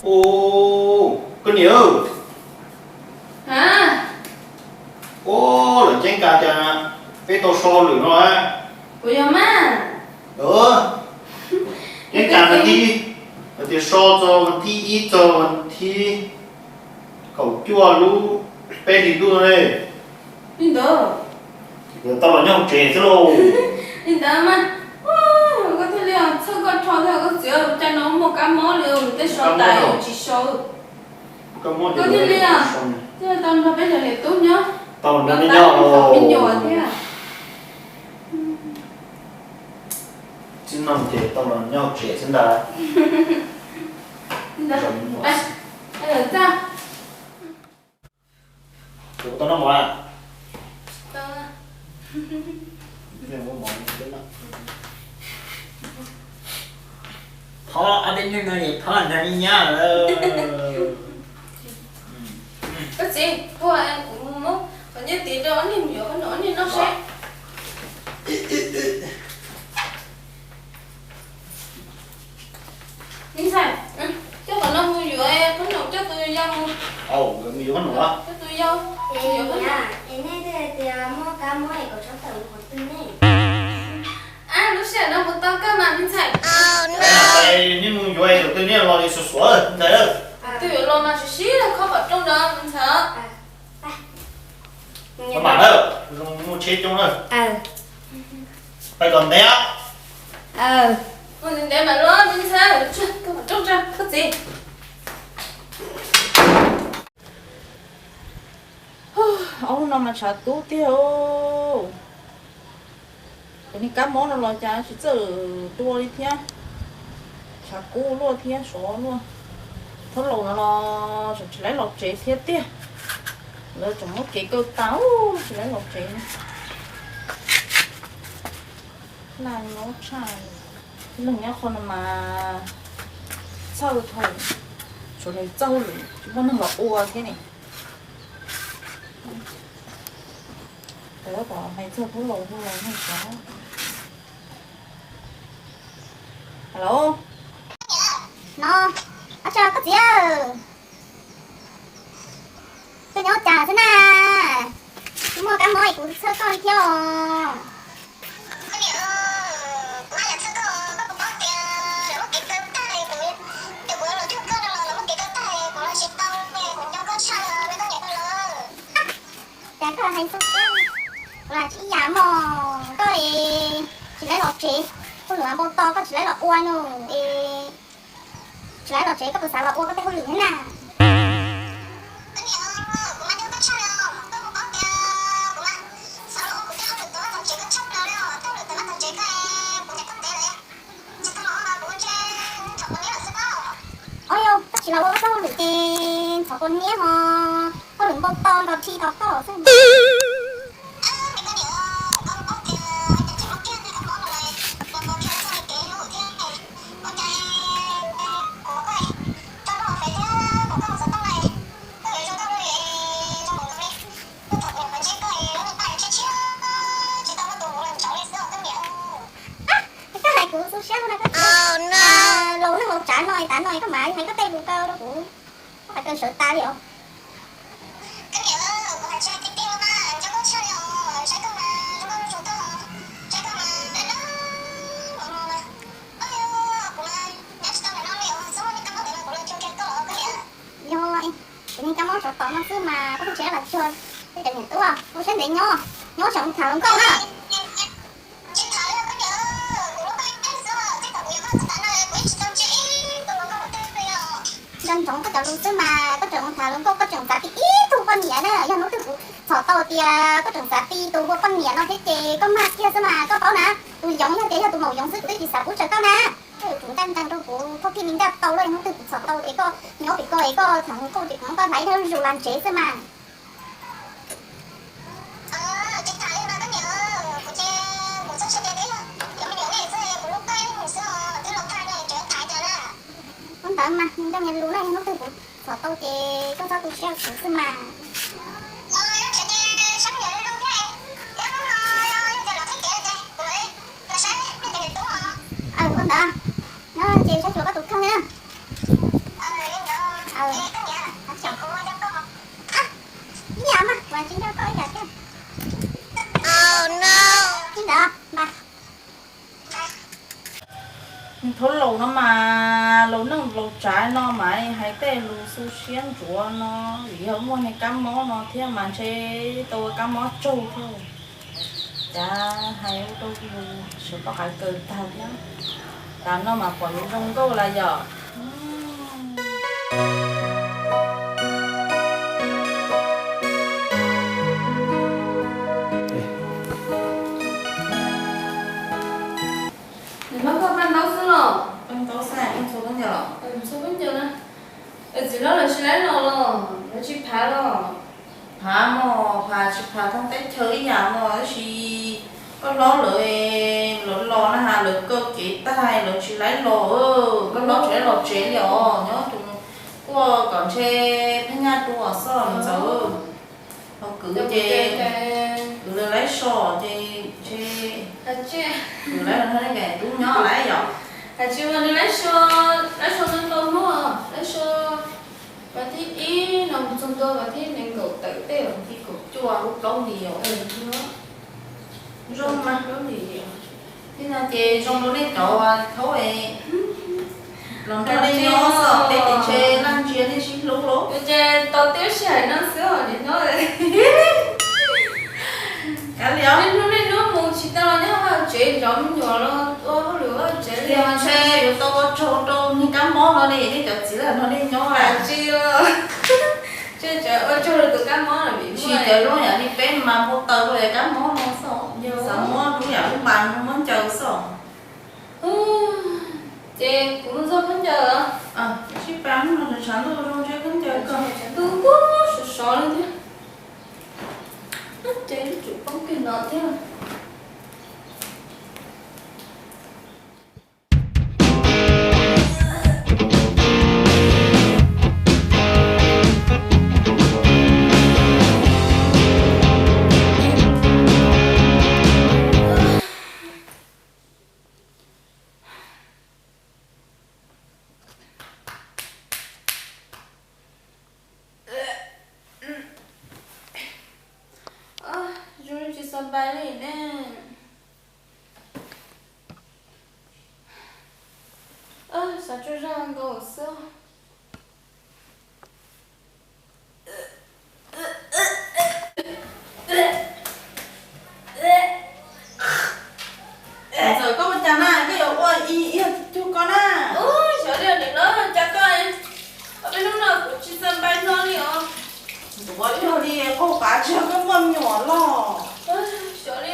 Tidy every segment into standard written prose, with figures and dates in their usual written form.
Ô, con nhiều. Hả? Ô, lần trên cả chả cái tô xô lửa nó á. Ủa giờ má? Được. Trên cả là đi. Là thì xô cho mình thi ít cho mình thi. Cậu chua lú. Bé thì luôn đây. Đi đâu? Rồi tao là nhau trẻ chứ đâu. Đi đâu mà? Có thể liệu sao có cho theo có chữa cho nó một cái món liệu để cho tài chỉ số. Có món Có thể liệu. Thế là tao nó bây giờ liệu tốt nhá. Tao nó Tao nhau. bên nhỏ thế à? Chứ năm trẻ tao là nhau trẻ chân đá. Đi đâu? Đây. Đây là sao? Tụi tao nó mỏi à? Tao Nên có mỏi đến đó. Thôi, anh đến như này, thôi anh đi nhá. có gì? Thôi em cũng muốn. Còn như tí đó thì nhiều hơn nữa thì nó sẽ. Đi sao? Chứ còn nó mua vừa em, có nồng cho tôi dâu. Ồ, người mình có nữa. Cho tôi dâu. Nhiều hơn nữa. Mua cá mua này có cháu tầm một tí này. À, lúc xưa nó một tao cơ mà mình chạy. Đây, nhưng mình vui rồi, tự nhiên lo đi sụt sủa rồi, không thấy đâu. Tôi hiểu lo mà xí là không ở trong đó, mình sợ. Các bạn đâu, mua chết trong rồi. Phải còn té. Mình để mà lo, mình sợ, không ở trong ra, có gì. Ông nào mà trả tú tiêu. Cái này cá món nó lo trả chỉ giờ tua đi thế. Trả cú luôn thế, số luôn. Thôi lâu nó lo chỉ lấy lọc chế thiết tiếc. Rồi chúng nó cái cơ táo chỉ lấy lọc chế này. Là nó chai. Đừng nhá con mà sao được thôi. Chỗ này trâu rồi, chúng nó ngọt ua thế này. Tớ bảo mày chưa có lâu hay sao? Alo? Nó cho có gì ơ? Tôi nhớ trả thế nào? Chúng mua cá mua cũng sơ con theo. Chả có hành phúc là chỉ giảm mò có thì chỉ lấy lọt chị con lửa bông to có chỉ lấy lọt uan rồi chỉ lấy lọt chị có từ sáng lọt uan có cái con lửa nào ôi yêu chỉ là uan có con lửa tiền thọ con nghĩa mà con lửa bông to đọt chi đọt to xem lâu nó một trả nói tả nói có mà hay có tay bù cao đâu cũng có phải cần sợ ta đi không rồi nhưng cái món sọt tỏi nó cứ mà có thể là chơi cái chuyện tốt à tôi sẽ để nhó chồng thảo lông con á dân chúng có chồng luôn mà có chồng thảo lông con có chồng giá thì ít thu con nhẹ đó dân nó từ sọt tỏi thì có chồng giá thì tôi có con nhẹ nó thế thì có mặt kia mà có bao nè tôi giống như thế là tôi màu giống sức thì sao cũng chờ cao nè chúng ta đang đâu có có khi mình đã tàu lên không từ sọt tàu để có nhớ bị coi có thằng cô thì cũng có thấy đâu dù làm chế mà con tớ mà nhưng trong nhà lũ này nó từ sọt tàu thì có sao tôi treo xuống mà con tớ nó chiều chắc chùa có tụt không nha chồng cô đâu có một dạ mà và chúng ta có dạ chứ. Oh no. Chứ đó mà thôi lẩu nó mà lẩu lẩu trái nó mà hay tê lẩu su xiên chúa nó vì hôm mua này cắm mó nó thế mà chơi tôi cắm mó trâu thôi chả hay tôi lù sửa có cái cờ thật nhá ta nó mà còn trong câu là giờ Nó có ban đấu xứ lò. em tao sai em số bao giờ Số bao nhiêu nè? Chỉ đó là chỉ lấy lò lò, nó chỉ phá lò. phá mò phá chỉ phá thằng tết chơi nhà mò chỉ có lò lưỡi lò nó hà lưỡi cơ kỹ tai lưỡi chỉ lấy lò có lò chế lò nhớ tụi qua còn chơi thấy nhà tua son giờ họ cứ cứ lấy sò chơi cứ lấy là thấy cái đúng nhỏ lấy rồi Chỉ mà đi lấy số nên tôm mua, lấy số và thì ý nó trong tôi và thì nên cậu tự tiêu thì cũng chua lúc lâu nhiều nó rong mà nó gì thế là chị trong đó đi chỗ thôi lần đó đi nhỏ sợ để chơi lăn chia đi xin lú lú Bây tao tiêu xài nó sửa để nó cái gì đó nên nó muốn chỉ tao nhớ là chế giống nhỏ nó lửa chế thì mà chơi rồi tao có trâu như cắm món nó đi đi chỉ là nó đi nhỏ là chưa chơi cho được từ các món là bị chỉ chơi luôn nhà đi bên mà một tờ rồi cắm món nó sợ món cũng nhà cũng bàn không muốn chờ sợ chị cũng rất phấn chờ chỉ bán nó là sáng tôi không chơi phấn chờ cơ tôi quá sợ lên thế nó chơi chủ bóng kia nọ thế à Rồi chị sắp bài này nè sao cho ra ngồi sữa rồi có một chàng này cái đầu ôi y chú con à sợ điều này nó chắc coi ở bên lúc nào cũng chỉ sắp bài nó đi ạ Ủa cho đi cô cá chưa cái mâm nhỏ lò sợ đi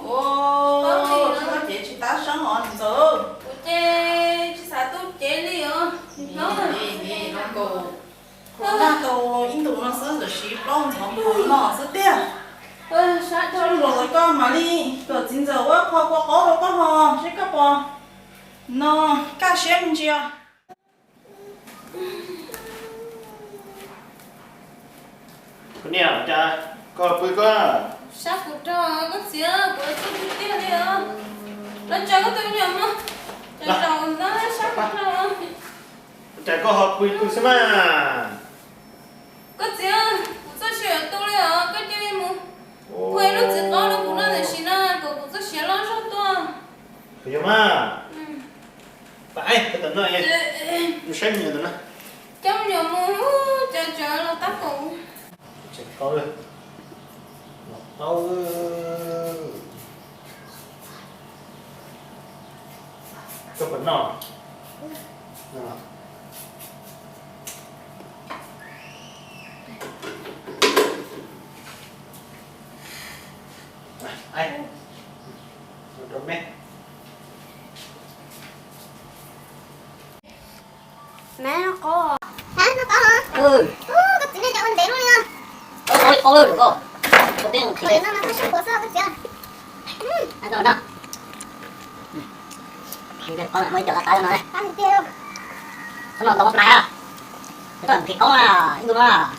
ô chị có chị ta sáng ngọn rồi của chế chị xả tốt chế đi ạ nó đi nó cổ na cầu in tụ nó sớm rồi xí bông thòng thòng nó sớm tiền sát cho cho rồi con mà đi cỡ chín giờ quá qua có đâu có hò chứ các bò nó cá xem chưa cái này cha có bữa có sát của cho các xía của tôi đi tiêu đi ạ nó cho có tôi nhầm á cho chồng nó sát của cho cha có học bữa xem mà có xía của tôi sửa tôi đi ạ cái chơi mu quay lúc chỉ có nó cũng là để xin à của tôi sửa lo cho tôi hiểu mà phải cái tận này nó xem nhiều tận này trong nhiều mu chờ nó tắt cùng chạy câu lên câu cái phần nọ ai rồi mẹ mẹ nó có hả nó có hả cái chuyện này cho anh để luôn nha ôi được không? Có tiếng thì nó có sẵn của sao cái chuyện rồi đó. Thì con lại mới trở lại cái này. ăn tiêu Xong rồi có này à? Cái thịt có à, đúng à?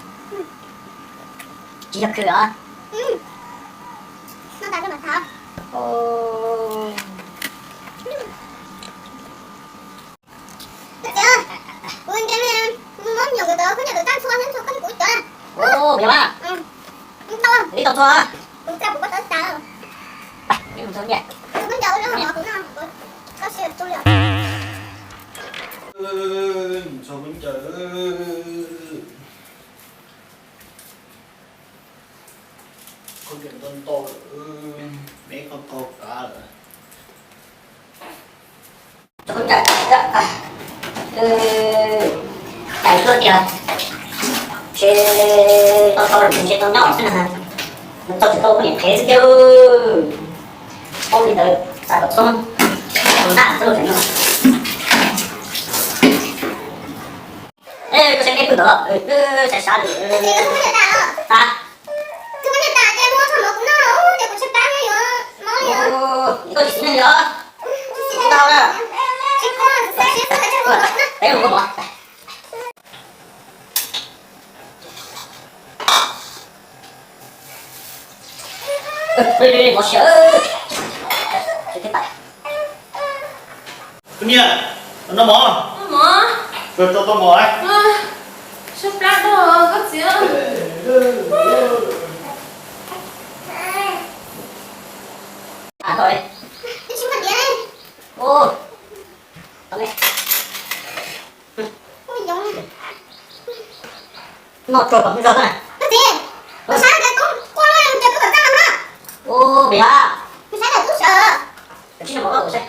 Chỉ được cửa. nó đặt cái mặt thảo được chưa ui cái này món nhiều cái đó Ồ, mẹ ba. To. Đi tàu cho. Cũng ra cũng có tới tao. Đi một số nhẹ. Cũng giàu nữa mà cũng nào. Có sự tu luyện. sao mình chờ con điện tân to mấy con to cả rồi Cho con chạy. Chạy cơ kìa. Xe to rồi mình sẽ to nhỏ thế nào. Mình to có những thế chứ kêu. Không đi tới. Sao được không? Còn đã sao được nữa. Ê, có xem em cứ đỡ. Sẽ sao được. Thì không có được tao. À. Cứ có được tao cho mua thằng nó cũng nó. Để cũng sẽ bán cái nữa. Nói nữa. Ồ, có gì xin nữa. Tao đó. Chị con sẽ xếp lại cho mua. Đấy không có bỏ. Đi, bỏ sợ. Thế phải. cái nha nó mỏ Mà. rồi cho tôi mỏ ấy Sắp lát đó, có gì không? À thôi. Đi xin mặt đi. Ô. Ok. Ôi giống. Ngọt rồi còn bây giờ thế này. Cái gì? Mà sao cái con ơi, chờ có ra mà. Ô, bể à. Mà sao là tôi sợ. Chính là món ở đây.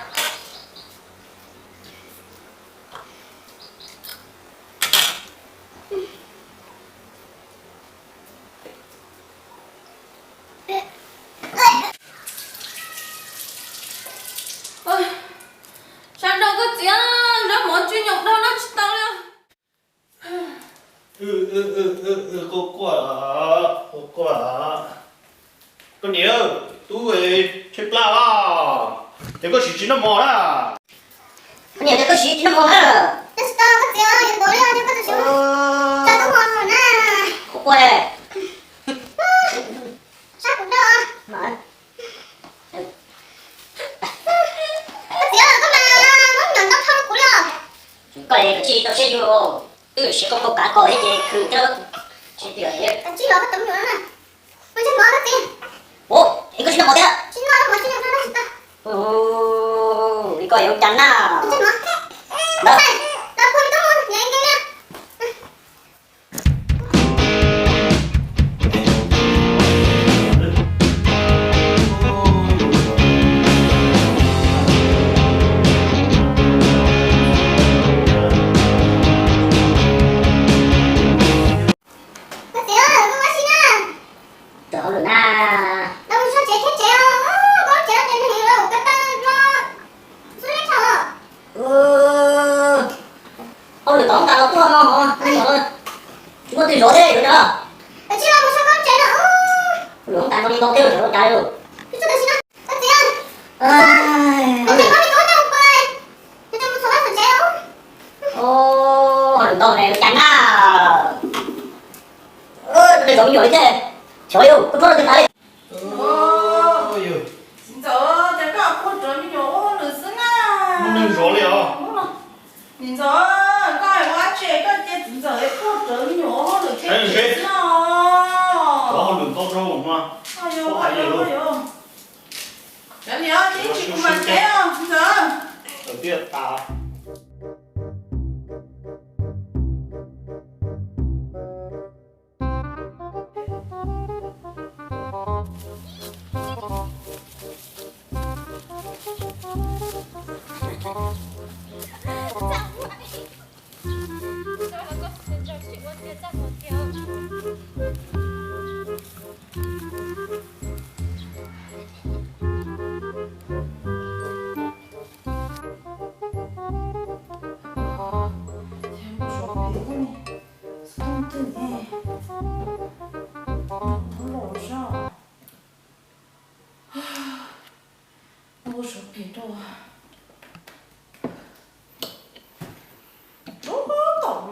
Ôi, sao đâu có gì á, đó mỗi chuyên nhục đâu nó chỉ tao đâu. cô con nhớ tôi về chép lao à để có sự nó mỏ đó Cái này có gì nó ngon á. Tôi sợ cái gì ơi, đừng đuổi ra, đừng có tôi sợ. Cho tôi ngon rồi nè. Quê. Sao cũng được. Mà. Cái gì ơi, có mà muốn nhận tao không cũng được. Cái này chỉ tao sẽ vô. Từ sẽ có một cả coi hết cứ cho. Chỉ điều hết. Tao chỉ lo cái tấm nữa nè. Mày chắc nói cái gì? Ô, cái gì nó một thế? Chỉ nói mà chỉ nhận ra đó. Ồ, đi coi ông chắn à. Mày chắc nói. Đó. Tao quên tao muốn nhảy cái nè. Cái gì ơi, có cái gì nè. Trở rồi na. Đâu sao trẻ chết trẻ không? Có trẻ trên hình đâu, cái ta lo. Suy hết hả? Ông được tổng tao quá ngon. Chúng có tiền rồi thế rồi đó. Tại chỉ là một sao con trẻ nữa. Lượng tao đi đâu kêu rồi trái rồi. Cái gì đó? Cái gì ăn? Ai. Cái gì có đi có đâu coi. Cái trong một số phần trẻ không? Ô, đừng tao này chắn à. Đừng giống như thế. Trời ơi, tôi có được cái ôi Xin chào, chắc là cô trở mình nhỏ nữa xứng à. nó nên rõ liền Xin chào, cái quá trẻ cái chết xin chào cô trở mình nhỏ nữa chết chết à. có đừng có râu mà Ayo, ayo, ayo. Cái gì á, chị cũng bạn trẻ không? Xin chào. đầu tiên ta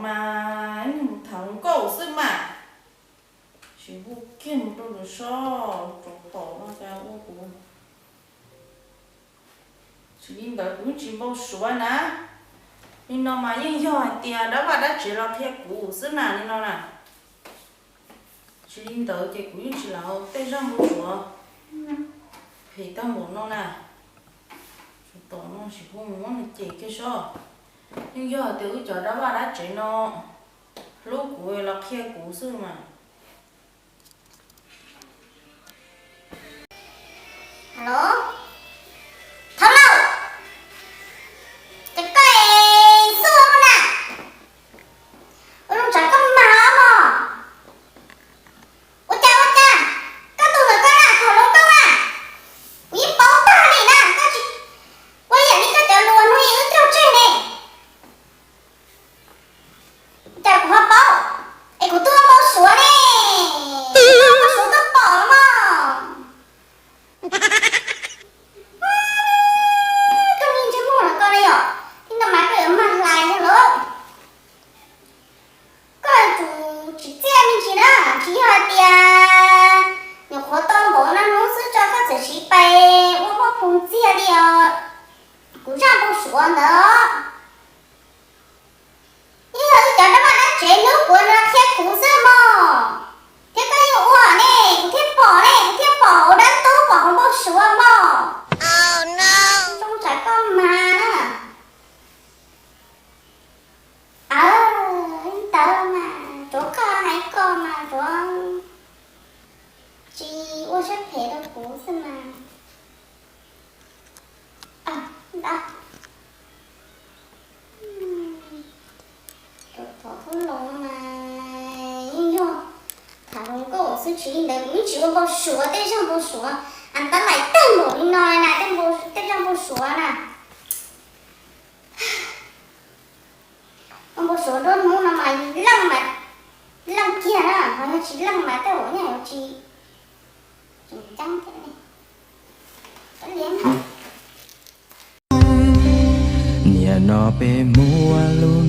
mà nhưng thằng cậu xưng mà chỉ vô kiên tôi được sao trộn tỏ nó ra vô cùng chỉ in đời cũng chỉ bao số nè nhưng nó mà nhưng do tiền đó mà đã chỉ là thiệt cũ xưng nào nên nó nè chỉ in tờ thì cũng chỉ là tay ra một số thì ta muốn nó nè tổ nó chỉ không muốn chỉ cái số nhưng giờ từ chỗ đó vào đã chỉ nó lúc của là kia cũ xưa mà alo thằng nào cái cây xưa mà nè ông chẳng có má mà ôi cha các tôi là con à thằng lông con à quý báu ta này nè các chị quay lại đi các tiểu luôn nuôi ướt theo trên này cha của hoa báu ấy của tôi báu xuống này báu xuống các bỏ mà con nhìn chứ mua là con đây ạ thì nó máy phải ở mặt lại nữa luôn con chủ chỉ che mình chỉ đó chỉ là tiền nhiều khó to bố nó muốn giữ cho các trẻ sĩ bay ô bố phùng chia đi ạ cũng ra bố xuống nữa nhưng mà cho nó mà nó chế nước của nó khét cũng dư mò thế có hiệu quả này thế bỏ đánh tố bỏ bố xuống mò oh no không phải con mà tớ mà chỗ con hay con mà chỗ chị ua rất thể đâu cũ xem mà đó chỗ thỏ không lông mà nhưng thả không có sự chỉ để muốn chịu bao sủa tới trong bao sủa anh ta lại tên một nói này tên trong bao sủa nè ông bố số đó nó mà lăng kia đó nó chỉ lăng mà tới ổ nhà chị trắng thế này có liếm hả nhà nó bề mua luôn